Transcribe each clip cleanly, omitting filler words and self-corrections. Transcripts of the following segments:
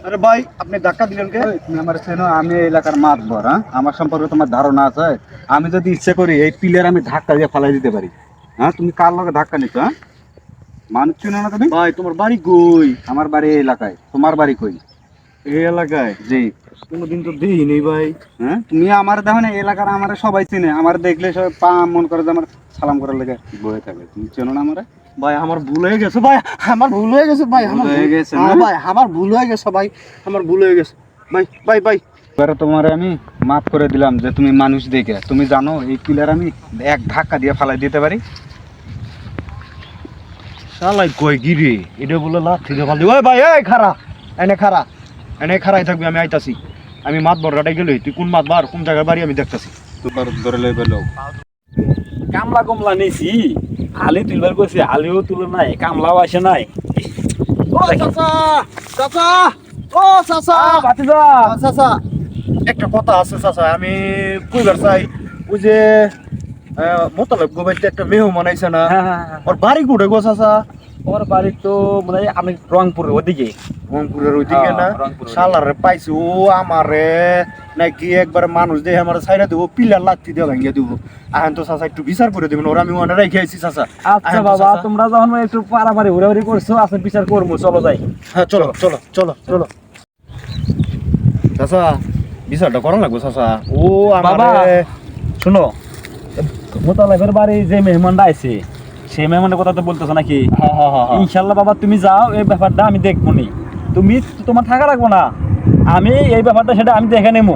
আরে ভাই আপনি ধাক্কা দিলেন কে? তুমি আমার চেনো, আমি এই এলাকার মাতবর। হ্যাঁ, আমার সম্পর্কে তোমার ধারণা আছে? আমি যদি ইচ্ছে করি এই পিলার আমি ধাক্কা দিয়ে ফালাই দিতে পারি। হ্যাঁ, তুমি কার লগে ধাক্কা নিচ্ছ? হ্যাঁ, মানুষ চিনো না তুমি? ভাই তোমার বাড়ি কই? আমার বাড়ি এই এলাকায়, তোমার বাড়ি কই? এই এলাকায়? জি। কোনোদিন তো দেখিনি ভাই। হ্যাঁ, তুমি আমার দেখো না, এই এলাকার আমার সবাই চিনে। আমার দেখলে সবাই পা মন করে যে আমার সালাম করার লেগে বয়ে থাকে। তুমি চেনো না আমারে? ভাই আমার ভুল হয়ে গেছে ভাই, আমার ভুল হয়ে গেছে ভাই, ভুল হয়ে গেছে না? হ্যাঁ ভাই আমার ভুল হয়ে গেছে ভাই, আমার ভুল হয়ে গেছে ভাই ভাই ভাই। এবারে তোমারে আমি মাফ করে দিলাম যে তুমি মানুষ দেখে। তুমি জানো এই পিলার আমি এক ধাক্কা দিয়ে ফালাই দিতে পারি। শালাই কই গিরে এটা বলে লাভ থেকে ভালো। ওই ভাই এই খারা, এনে খারাই থাকবি, আমি আইতাছি। আমি মাত বড়টাই গেলই, তুই কোন মাত বার কোন জায়গায় বাড়ি আমি দেখতাছি। তোমার ধরে লই পেলো। কামলা কমলা নিছি, আলি তুলবার কইছি, আলিও তুলে নাই, কামলাও আসে নাই। ও চাচা, চাচা, ও চাচা, বাতিজা চাচা একটা কথা আছে চাচা, আমি কইবার চাই। ওই যে মোতালেব গোবাইতে একটা মেহমান আইছে না, ওর বাড়ি কোটে গো চাচা? ওর বাড়ি তো মানে আমি রংপুরের ওদিকে। রংপুরের ওইদিকে না? রংপুরের শালারে পাইছি ও আমারে নাকি একবার মানুষ দেখে আমার সাইডে দেবো, পিলার লাত্তি দিয়ে ভাঙিয়ে দেবো। এখন তো চাচা একটু বিচার করে দেবেন, ওরা আমি মনে রেখে আইছি চাচা। আচ্ছা আহেন তো বাবা, চাচা। তোমরা যখন একটু পারাপারি ঘুরাঘুরি করছো, আচ্ছা বিচার করবো, চলো যাই। হ্যাঁ চলো চলো চলো চলো চাচা, বিচারটা করা লাগবো চাচা। ও বাবা আমারে শুনো, মোতালেবের বাড়ি যে মেহমানটা আছে, সেই মেহমানের কথা তো বলতেছো নাকি? হ্যাঁ হ্যাঁ হ্যাঁ ইনশাল্লাহ বাবা, তুমি যাও, এই ব্যাপারটা আমি দেখবো নি। তুমি তোমার থাকা রাখবো না, আমি এই ব্যাপারটা সেটা আমি দেখে নেবো।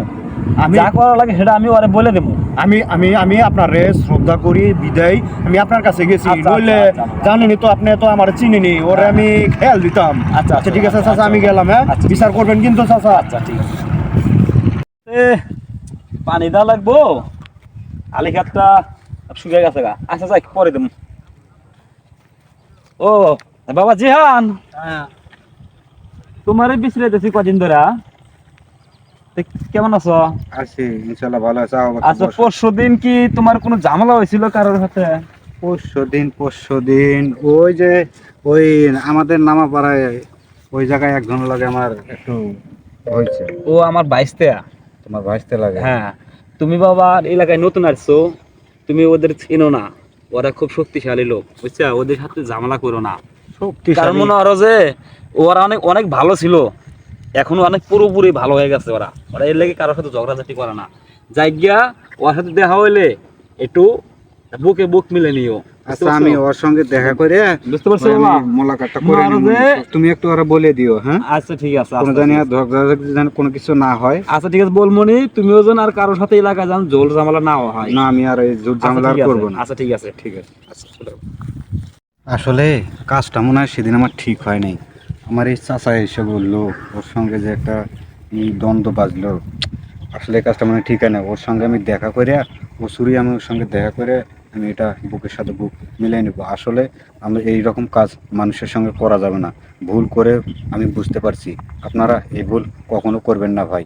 আমি আমি- যা করা লাগে সেটা আমি ওরে বলে দেবো। আমি আমি আমি আপনারে শ্রদ্ধা করি বিদায় আমি আপনার কাছে গেছি, আচ্ছা, নইলে আচ্ছা, আচ্ছা। জানেনি তো, আপনি তো আমার চিনিনি, ওরে আমি খেয়াল দিতাম। আচ্ছা, আচ্ছা ঠিক আছে আচ্ছা, চাচা, আমি আচ্ছা। গেলাম। হ্যাঁ আচ্ছা, বিচার করবেন কিন্তু চাচা। আচ্ছা ঠিক আছে। পানি দেওয়া লাগবো, আলি খাতটা শুকিয়ে গেছে গা। আচ্ছা যাই পরে দেবো। ও বাবা জিহান, তোমার বিছরে দেখছি কদিন ধরে, কেমন আছো? আছি ইনশাল্লাহ ভালো আছে। আচ্ছা, পরশু দিন কি তোমার কোনো ঝামেলা হয়েছিল কারোর সাথে? পরশুদিন ওই যে ওই আমাদের নামাপাড়ায় ওই জায়গায় একজন লাগে আমার একটু হয়েছে। ও আমার বাইশটা। তোমার ভাসতে লাগে? হ্যাঁ, তুমি বাবা এলাকায় নতুন আসছো, তুমি ওদের চিনো না। ওরা খুব শক্তিশালী লোক, বুঝছো? ওদের সাথে ঝামেলা করো না। কারণ মনে করো যে ওরা অনেক অনেক ভালো ছিল, এখনো অনেক পুরোপুরি ভালো হয়ে গেছে। ওরা ওরা এর লেগে কারোর সাথে ঝগড়াঝাটি করে না। যাই গিয়া ওর সাথে দেখা হইলে একটু বুকে বুক মিলে নিও। আচ্ছা, আমি ওর সঙ্গে দেখা করে বুঝতে পারছো আমি বাবা? মোলাকাতটা করে মারো নিবো। যে- তুমি একটু ওরা বলে দিও। হ্যাঁ, আচ্ছা ঠিক আছে, কোনো আচ্ছা জানি ঠিক আর আছে। ঝগড়াঝাটি যেন কোনো কিছু না হয়। আচ্ছা ঠিক আছে, বলমনি তুমিও যেন আর কারোর সাথে এলাকায় যান জোল ঝামেলা না হয়। না, আমি আর এই জোর আচ্ছা, ঝামেলা আর ঠিক আছে, করবো না। আচ্ছা ঠিক আছে। ঠিক আছে। আসলে কাজটা মনে হয় সেদিন আমার ঠিক হয় নাই। আমার এই চাচা এসে বললো, ওর সঙ্গে যে একটা দ্বন্দ্ব বাজলো, আসলে এই কাজটা মনে হয় ঠিক হয় না। ওর সঙ্গে আমি দেখা করে, ওসুরই আমি ওর সঙ্গে দেখা করে আমি এটা বুকের সাথে বুক মিলিয়ে নেবো। আসলে আমি এই রকম কাজ মানুষের সঙ্গে করা যাবে না। ভুল করে আমি বুঝতে পারছি, আপনারা এই ভুল কখনো করবেন না ভাই।